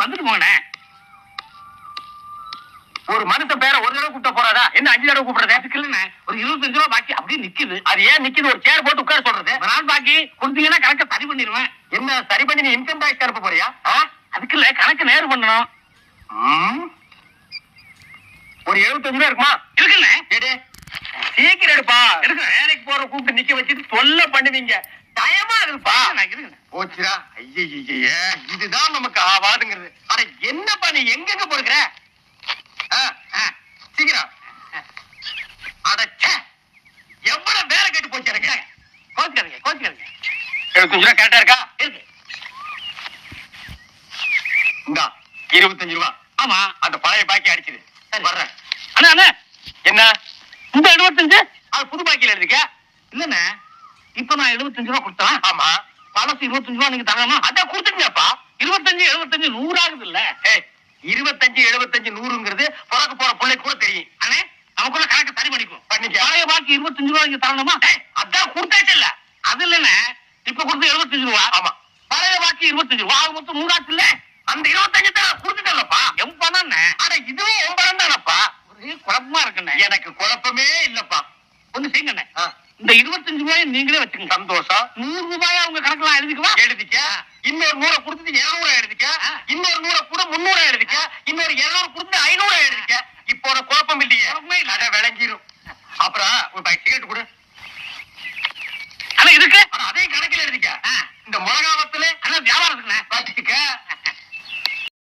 வந்துட்டு போங்கண்ணே. ஒரு மனுஷன் பேரை ஒரு தடவை கூப்பிட்ட போறாதா? என்ன 5 தடவை கூப்பிடுறது? அதுக்கு இல்லண்ணே, ஒரு 25 ரூபா பாக்கி அப்படியே நிக்குது. அது ஏன் நிக்குது? ஒரு சேர் போட்டு உட்கார சொல்றது. ஒரு நாள் பாக்கி கொடுத்தீங்கன்னா கணக்கை சரி பண்ணிடுவேன். என்ன சரி பண்ணி நீ இன்கம் டாக்ஸ் தரப்ப போறியா? அதுக்கு இல்ல, கணக்கு நேரு பண்ணணும். ஒரு 75 ரூபா இருக்குமா? இருக்குண்ணே. சீக்கிரம் எடுப்பா. இருக்கு. வேலைக்கு போற கூப்பிட்டு நிக்க வச்சுட்டு தொல்லை பண்ணுவீங்க. டயமா இருக்குப்பா. போச்சுரா. ஐயே, இதுதான் நமக்கு ஆவாதுங்கிறது. அட என்னப்பா நீ எங்கெங்க போடுகிற? சீக்கிரம். அடச்சே, எவ்வளவு வேலை கேட்டு போச்சு எனக்கு. கோச்சுக்காதீங்க, கோச்சுக்காதீங்க. 75 ரூபா கரெக்டா இருக்கா? இருக்கு. இந்தா 25 ரூபா. ஆமா, அந்த பழைய பாக்கி அடிச்சது. வர்றேன். அண்ணா அண்ணா, என்ன இந்த 75? அது புது பாக்கியில எழுதிக்க. இல்லண்ணே, இப்ப நான் 75 ரூபா கொடுத்தேன். ஆமா, பழசு 25 ரூபா நீங்க தரணுமா? அதான் கொடுத்துட்டீங்கப்பா. 25 75 100 ஆகுது இல்ல? 25 75 100ங்கிறது பிறகு போற பிள்ளை கூட தெரியும். அண்ணே, நமக்குள்ள கணக்கு சரி பண்ணிக்கும். பண்ணிக்க. பழைய பாக்கி 25 ரூபா நீங்க தரணுமா? அதான் கொடுத்தாச்சு இல்ல? அது இல்லண்ணே, இப்ப கொடுத்து 75 ரூபா. ஆமா, பழைய பாக்கி 25 ரூபா. ஆக மொத்தம் 100 ஆச்சு இல்ல? அந்த 25 தான் கொடுத்துட்டேன்லப்பா. என் பணம். அட இதுவும் உன் பணம் தானப்பா. ஒரே குழப்பமா இருக்குண்ணே. எனக்கு குழப்பமே இல்லப்பா. ஒண்ணு செய்யுங்கண்ணே, இந்த 25 ரூபாயை நீங்களே வச்சுக்கோங்க. சந்தோஷம். 100 ரூபாயா உங்க கணக்கெல்லாம் எழுதிக்குவா? எழுதிக்க. இன்னொரு 100 கொடுத்துட்டு 200 எழுதிக்க. இன்னொரு 100 கூட 300 எழுதிக்க. இன்னொரு